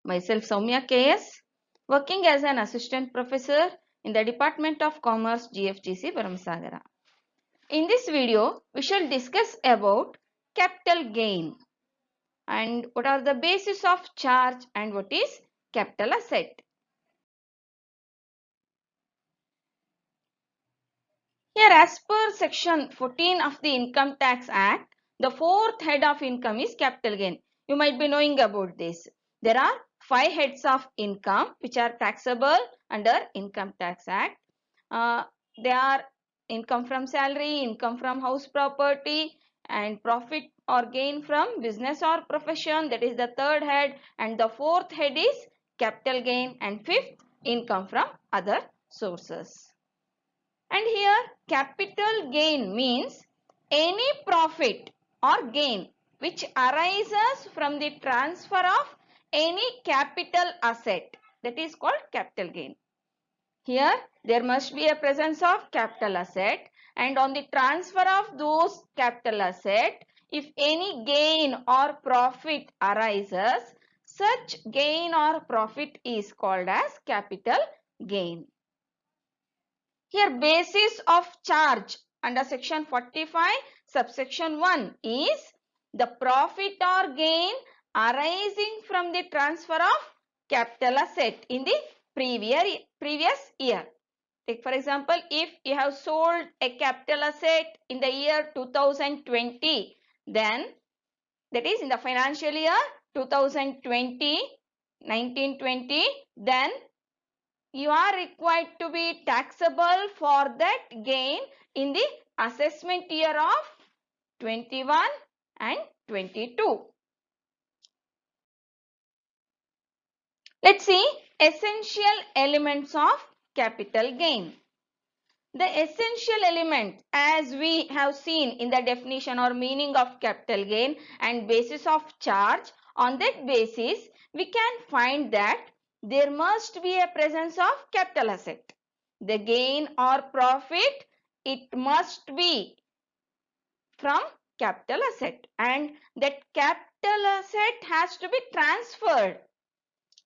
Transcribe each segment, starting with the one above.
Myself Soumya KS, working as an assistant professor in the Department of Commerce GFGC Bharamsagara. In this video, we shall discuss about capital gain and what are the basis of charge and what is capital asset. Here, as per section 14 of the Income Tax Act, the fourth head of income is capital gain. You might be knowing about this. There are 5 heads of income which are taxable under Income Tax Act. They are income from salary, income from house property, and profit or gain from business or profession. That is the third head. And the fourth head is capital gain, and fifth, income from other sources. And here capital gain means any profit or gain which arises from the transfer of any capital asset, that is called capital gain. Here there must be a presence of capital asset, and on the transfer of those capital asset, if any gain or profit arises, such gain or profit is called as capital gain. Here basis of charge under section 45 subsection 1 is the profit or gain arising from the transfer of capital asset in the previous year. Take for example, if you have sold a capital asset in the year 2020, then that is in the financial year 2020, 1920, then you are required to be taxable for that gain in the assessment year of 21 and 22. Let's see essential elements of capital gain. The essential element, as we have seen in the definition or meaning of capital gain and basis of charge, on that basis we can find that there must be a presence of capital asset. The gain or profit, it must be from capital asset, and that capital asset has to be transferred.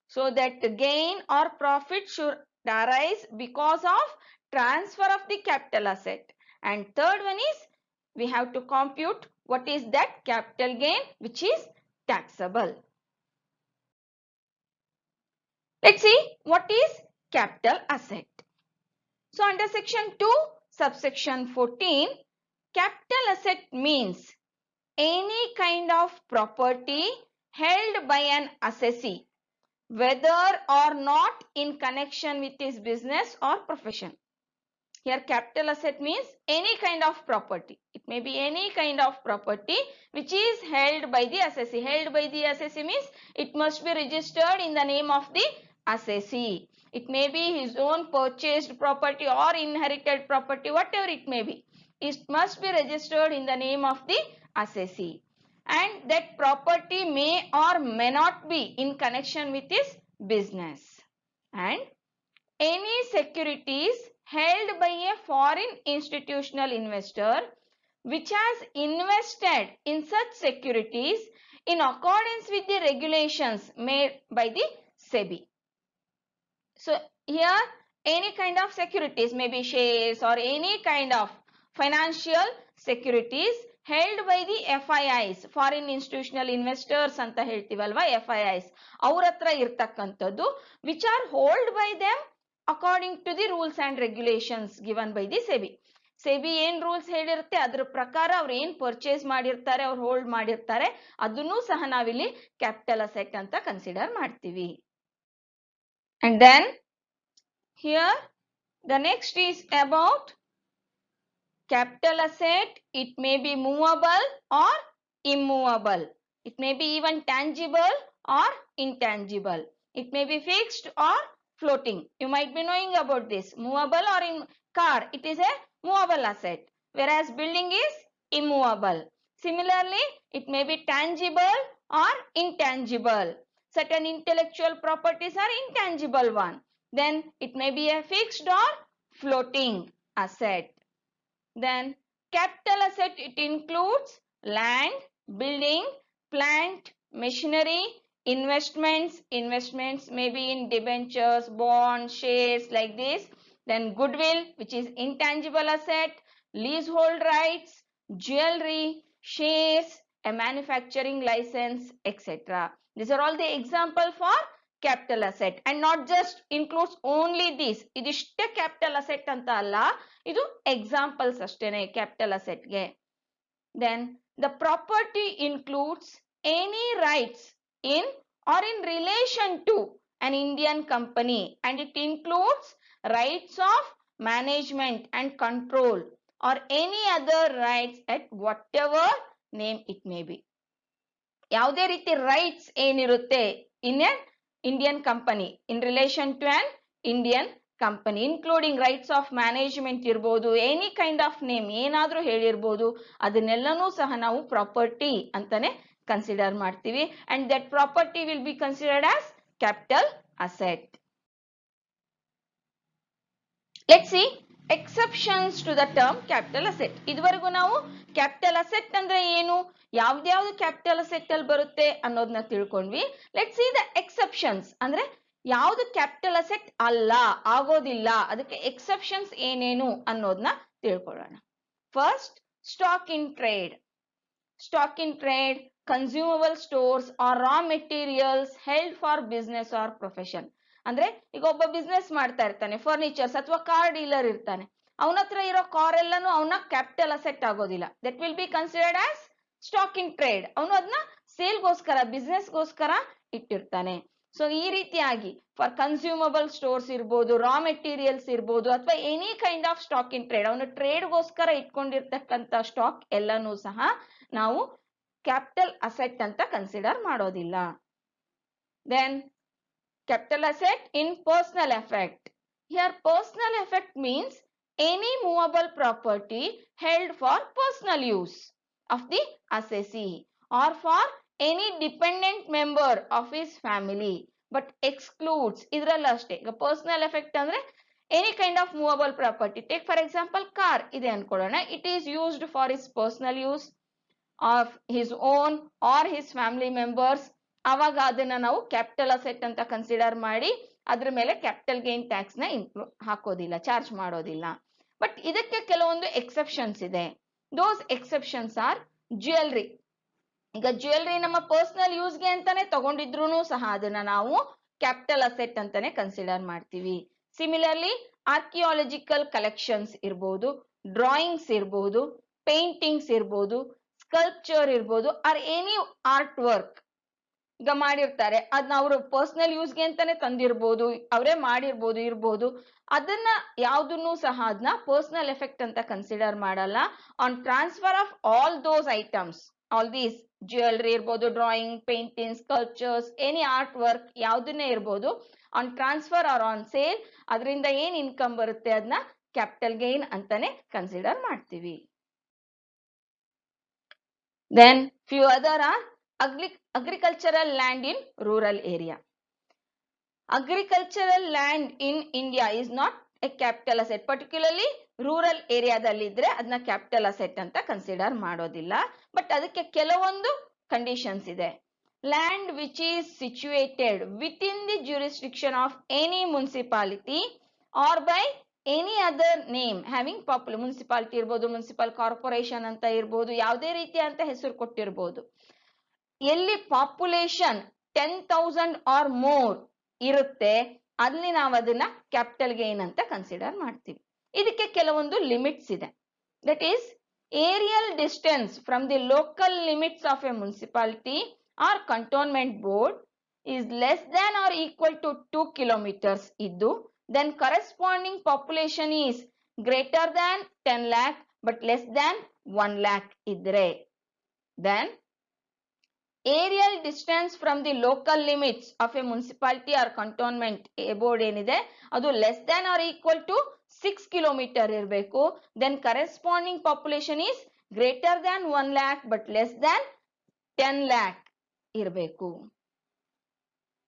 So that the gain or profit should arise because of transfer of the capital asset. And third one is we have to compute what is that capital gain which is taxable. Let's see what is capital asset. So under section 2 subsection 14, capital asset means any kind of property held by an assessee, whether or not in connection with his business or profession. Here capital asset means any kind of property. It may be any kind of property which is held by the assessee. Held by the assessee means it must be registered in the name of the assessee. It may be his own purchased property or inherited property, whatever it may be. It must be registered in the name of the assessee. And that property may or may not be in connection with his business. And any securities held by a foreign institutional investor which has invested in such securities in accordance with the regulations made by the SEBI. So here any kind of securities, maybe shares or any kind of financial securities held by the FIIs, foreign institutional investors anta ಹೇಳ್ತೀವಲ್ವಾ, FIIs, ಅವ್ರ ಹತ್ರ ಇರ್ತಕ್ಕಂಥದ್ದು which are hold by them according to the rules and regulations given by the SEBI. SEBI ಏನ್ rules ಹೇಳಿರುತ್ತೆ ಅದ್ರ ಪ್ರಕಾರ ಅವ್ರು ಏನ್ purchase ಮಾಡಿರ್ತಾರೆ, ಅವ್ರು ಹೋಲ್ಡ್ ಮಾಡಿರ್ತಾರೆ, ಅದನ್ನು ಸಹ ನಾವಿಲ್ಲಿ ಕ್ಯಾಪಿಟಲ್ ಅಸೆಟ್ ಅಂತ ಕನ್ಸಿಡರ್ ಮಾಡ್ತೀವಿ. And then here the next is about capital asset. It may be movable or immovable. It may be even tangible or intangible. It may be fixed or floating. You might be knowing about this. Movable or in car, it is a movable asset, whereas building is immovable. Similarly, it may be tangible or intangible. Certain intellectual properties are intangible one. Then it may be a fixed or floating asset. Then capital asset, it includes land, building, plant, machinery, investments may be in debentures, bonds, shares like this. Then goodwill, which is intangible asset, leasehold rights, jewelry, shares, a manufacturing license, etc. These are all the example for capital asset, and not just includes only this. Idishte capital asset anta alla, idu examples ashtene capital asset ge. Then the property includes any rights in or in relation to an Indian company, and it includes rights of management and control or any other rights at whatever name it may be. ಯಾವುದೇ ರೀತಿ rights ಏನಿರುತ್ತೆ in an Indian company in relation to an Indian company, including rights of management ಇರ್ಬೋದು, any kind of name ಏನಾದ್ರೂ ಹೇಳಿರ್ಬೋದು, ಅದನ್ನೆಲ್ಲನೂ ಸಹ ನಾವು property ಅಂತಾನೆ ಕನ್ಸಿಡರ್ ಮಾಡ್ತೀವಿ. And that property will be considered as capital asset. Let's see exceptions to the term capital asset. ಇದುವರೆಗೂ ನಾವು ಕ್ಯಾಪಿಟಲ್ ಅಸೆಟ್ ಅಂದ್ರೆ ಏನು, ಯಾವ್ದ್ಯಾವ್ದು ಕ್ಯಾಪಿಟಲ್ ಅಸೆಟ್ ಅಲ್ಲಿ ಬರುತ್ತೆ ಅನ್ನೋದನ್ನ ತಿಳ್ಕೊಂಡ್ವಿ. ಲೆಟ್ಸ್ ಸಿ ದ ಎಕ್ಸೆಪ್ಷನ್ಸ್ ಅಂದ್ರೆ ಯಾವ್ದು ಕ್ಯಾಪಿಟಲ್ ಅಸೆಟ್ ಅಲ್ಲ, ಆಗೋದಿಲ್ಲ, ಅದಕ್ಕೆ ಎಕ್ಸೆಪ್ಷನ್ಸ್ ಏನೇನು ಅನ್ನೋದನ್ನ ತಿಳ್ಕೊಳ್ಳೋಣ. First, stock in trade. Stock in trade, consumable stores or raw materials held for business or profession. ಅಂದ್ರೆ ಈಗ ಒಬ್ಬ ಬಿಸ್ನೆಸ್ ಮಾಡ್ತಾ ಇರ್ತಾನೆ, ಫರ್ನಿಚರ್ಸ್ ಅಥವಾ ಕಾರ್ ಡೀಲರ್ ಇರ್ತಾನೆ, ಅವನ ಹತ್ರ ಇರೋ ಕಾರ್ ಎಲ್ಲಾನು ಅವನ ಕ್ಯಾಪಿಟಲ್ ಅಸೆಟ್ ಆಗೋದಿಲ್ಲ. That will be considered as stock in trade. ಅವನು ಅದನ್ನ ಸೇಲ್ಗೋಸ್ಕರ, ಬಿಸ್ನೆಸ್ಗೋಸ್ಕರ ಇಟ್ಟಿರ್ತಾನೆ. ಸೊ ಈ ರೀತಿಯಾಗಿ ಫಾರ್ ಕನ್ಸ್ಯೂಮಬಲ್ ಸ್ಟೋರ್ಸ್ ಇರ್ಬೋದು, ರಾ ಮೆಟೀರಿಯಲ್ಸ್ ಇರ್ಬೋದು, ಅಥವಾ any kind of stock in trade, ಅವನು ಟ್ರೇಡ್ಗೋಸ್ಕರ ಇಟ್ಕೊಂಡಿರ್ತಕ್ಕಂಥ ಸ್ಟಾಕ್ ಎಲ್ಲಾನು ಸಹ ನಾವು ಕ್ಯಾಪಿಟಲ್ ಅಸೆಟ್ ಅಂತ ಕನ್ಸಿಡರ್ ಮಾಡೋದಿಲ್ಲ. Then capital asset in personal effect. Here personal effect means any movable property held for personal use of the assessee or for any dependent member of his family, but excludes idralli ashte. ಈಗ personal effect ಅಂದ್ರೆ any kind of movable property. Take for example car ಇದೆ ಅನ್ಕೊಳ್ಳೋಣ. It is used for his personal use of his own or his family members. ಆವಾಗ ಅದನ್ನ ನಾವು capital asset ಅಂತ consider ಮಾಡಿ ಅದ್ರ ಮೇಲೆ ಕ್ಯಾಪಿಟಲ್ ಗೇನ್ ಟ್ಯಾಕ್ಸ್ ನ ಹಾಕೋದಿಲ್ಲ, ಚಾರ್ಜ್ ಮಾಡೋದಿಲ್ಲ. ಬಟ್ ಇದಕ್ಕೆ ಕೆಲವೊಂದು ಎಕ್ಸೆಪ್ಷನ್ಸ್ ಇದೆ. ದೋಸ್ ಎಕ್ಸೆಪ್ಷನ್ಸ್ ಆರ್ ಜ್ಯುವೆಲ್ರಿ. ಈಗ ಜ್ಯುವೆಲ್ರಿ ನಮ್ಮ ಪರ್ಸನಲ್ ಯೂಸ್ಗೆ ಅಂತಾನೆ ತಗೊಂಡಿದ್ರು ಸಹ ಅದನ್ನ ನಾವು ಕ್ಯಾಪಿಟಲ್ ಅಸೆಟ್ ಅಂತಾನೆ ಕನ್ಸಿಡರ್ ಮಾಡ್ತೀವಿ. ಸಿಮಿಲರ್ಲಿ ಆರ್ಕಿಯಾಲಜಿಕಲ್ ಕಲೆಕ್ಷನ್ಸ್ ಇರ್ಬೋದು, ಡ್ರಾಯಿಂಗ್ಸ್ ಇರ್ಬೋದು, ಪೇಂಟಿಂಗ್ಸ್ ಇರ್ಬೋದು, ಸ್ಕಲ್ಪ್ಚರ್ ಇರ್ಬೋದು, ಆರ್ ಎನಿ ಆರ್ಟ್ ವರ್ಕ್ ಈಗ ಮಾಡಿರ್ತಾರೆ, ಅದನ್ನ ಅವರು ಪರ್ಸನಲ್ ಯೂಸ್ಗೆ ಅಂತಾನೆ ತಂದಿರ್ಬೋದು, ಅವರೇ ಮಾಡಿರ್ಬೋದು ಇರ್ಬೋದು, ಅದನ್ನ ಯಾವ್ದನ್ನು ಸಹ ಅದನ್ನ ಪರ್ಸನಲ್ ಎಫೆಕ್ಟ್ ಅಂತ ಕನ್ಸಿಡರ್ ಮಾಡಲ್ಲ. On transfer of all those items, all these jewellery ಇರ್ಬೋದು, drawing, painting, sculptures, any art work ಯಾವ್ದನ್ನೇ ಇರ್ಬೋದು, on transfer or on sale ಅದರಿಂದ ಏನ್ ಇನ್ಕಮ್ ಬರುತ್ತೆ ಅದನ್ನ ಕ್ಯಾಪಿಟಲ್ ಗೇನ್ ಅಂತಾನೆ ಕನ್ಸಿಡರ್ ಮಾಡ್ತೀವಿ. Then few other are agricultural land in rural area. Agricultural land in India is not a capital asset. Particularly rural area ದಲ್ಲಿದ್ರೆ ಅದನ್ನ capital asset ಅಂತ consider ಮಾಡೋದಿಲ್ಲ. But ಅದಕ್ಕೆ ಕೆಲವೊಂದು ಕಂಡೀಷನ್ಸ್ ಇದೆ. Land which is situated with in the jurisdiction of any municipality or by any other name having popular, municipality ಇರ್ಬೋದು, municipal corporation ಅಂತ ಇರ್ಬೋದು, ಯಾವುದೇ ರೀತಿಯ ಅಂತ ಹೆಸರು ಕೊಟ್ಟಿರ್ಬೋದು, ಎಲ್ಲಿ ಪಾಪ್ಯುಲೇಷನ್ 10,000 ಆರ್ ಮೋರ್ ಇರುತ್ತೆ ಅಲ್ಲಿ ನಾವು ಅದನ್ನ ಕ್ಯಾಪಿಟಲ್ ಗೇನ್ ಅಂತ ಕನ್ಸಿಡರ್ ಮಾಡ್ತೀವಿ. ಇದಕ್ಕೆ ಕೆಲವೊಂದು ಲಿಮಿಟ್ಸ್ ಇದೆ. That is aerial distance from the local limits of a municipality or cantonment board is less than or equal to 2 kilometers ಇದ್ದು, then corresponding population is greater than 10 lakh but less than 1 lakh ಇದ್ರೆ, then aerial distance from the local limits of a municipality or cantonment board ಏನಿದೆ ಅದು less than or equal to 6 kilometer ಇರಬೇಕು. Then corresponding population is greater than 1 lakh but less than 10 lakh ಇರಬೇಕು.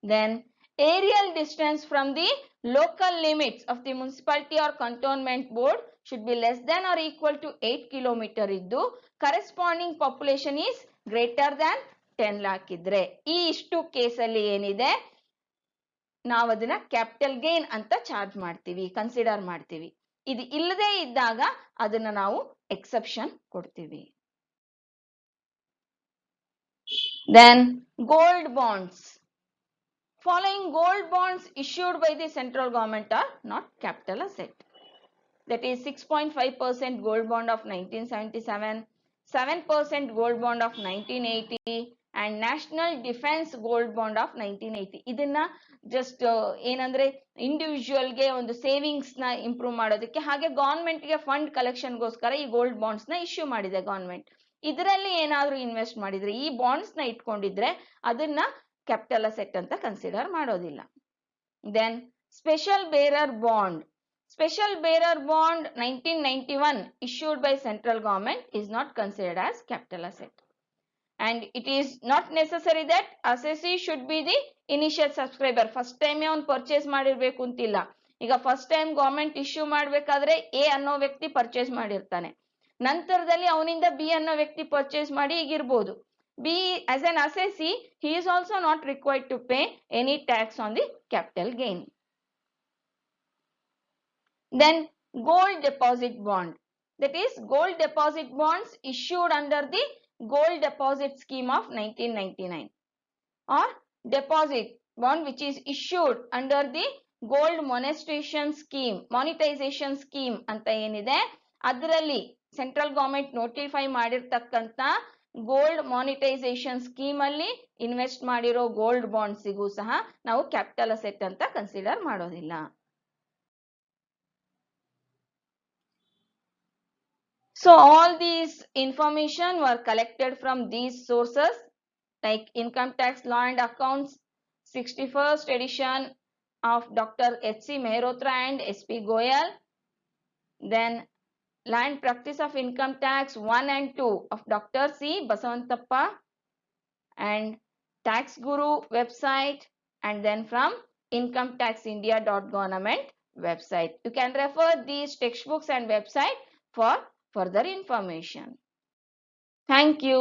Then aerial distance from the local limits of the municipality or cantonment board should be less than or equal to 8 kilometer ಇದ್ದು, corresponding population is greater than 10 lakh ಇದ್ರೆ ಈ ಇಷ್ಟು ಕೇಸಲ್ಲಿ ಏನಿದೆ ನಾವು ಅದನ್ನ capital gain ಅಂತ ಚಾರ್ಜ್ ಮಾಡ್ತೀವಿ, ಕನ್ಸಿಡರ್ ಮಾಡ್ತೀವಿ. ಇದು ಇಲ್ಲದೆ ಇದ್ದಾಗ ಅದನ್ನ ನಾವು ಎಕ್ಸೆಪ್ಷನ್ ಕೊಡ್ತೀವಿ. Then gold bonds. Following gold bonds issued by the central government are not capital asset. That is 6.5% gold bond of 1977, 7% gold bond of 1980 and national defense gold bond of 1980. ಇದನ್ನ just ಏನಂದ್ರೆ individual ಗೆ ಒಂದು savings ನ improve ಮಾಡೋದಕ್ಕೆ ಹಾಗೆ government ಗೆ fund collection ಗೋಸ್ಕರ ಈ ಗೋಲ್ಡ್ ಬಾಂಡ್ಸ್ ನ ಇಶ್ಯೂ ಮಾಡಿದೆ ಗವರ್ಮೆಂಟ್. ಇದರಲ್ಲಿ ಏನಾದ್ರೂ ಇನ್ವೆಸ್ಟ್ ಮಾಡಿದ್ರೆ ಈ ಬಾಂಡ್ಸ್ ನ ಇಟ್ಕೊಂಡಿದ್ರೆ ಅದನ್ನ ಕ್ಯಾಪಿಟಲ್ ಅಸೆಟ್ ಅಂತ ಕನ್ಸಿಡರ್ ಮಾಡೋದಿಲ್ಲ. Then special bearer bond. Special bearer bond 1991 issued by central government is not considered as capital asset. And it is not necessary that assessee should be the initial subscriber. First time ಅವನು purchase ಮಾಡಿರ್ಬೇಕು ಅಂತಿಲ್ಲ. ಈಗ first time government issue ಮಾಡಬೇಕಾದ್ರೆ A ಅನ್ನೋ ವ್ಯಕ್ತಿ purchase ಮಾಡಿರ್ತಾನೆ, ನಂತರದಲ್ಲಿ ಅವನಿಂದ ಬಿ ಅನ್ನೋ ವ್ಯಕ್ತಿ ಪರ್ಚೇಸ್ ಮಾಡಿ ಈಗಿರ್ಬೋದು. Be as an assessee he is also not required to pay any tax on the capital gain. Then gold deposit bond. That is gold deposit bonds issued under the gold deposit scheme of 1999 or deposit bond which is issued under the gold monetization scheme ಅಂತ ಏನಿದೆ ಅದರಲ್ಲಿ central government notify ಮಾಡಿರ್ತಕ್ಕಂತ gold monetisation scheme ಅಲ್ಲಿ invest ಮಾಡಿರೋ gold ಬಾಂಡ್ಸಿಗೂ ಸಹ ನಾವು capital asset ಅಂತ ಕನ್ಸಿಡರ್ ಮಾಡೋದಿಲ್ಲ. So all these information were collected from these sources like Income Tax Law and Accounts 61st edition of Dr. H.C. Mehrotra and S.P. Goyal. Then Land Practice of Income Tax 1 and 2 of Dr. C. Basavantappa and Tax Guru website, and then from incometaxindia.government website. You can refer these textbooks and website for further information. Thank you.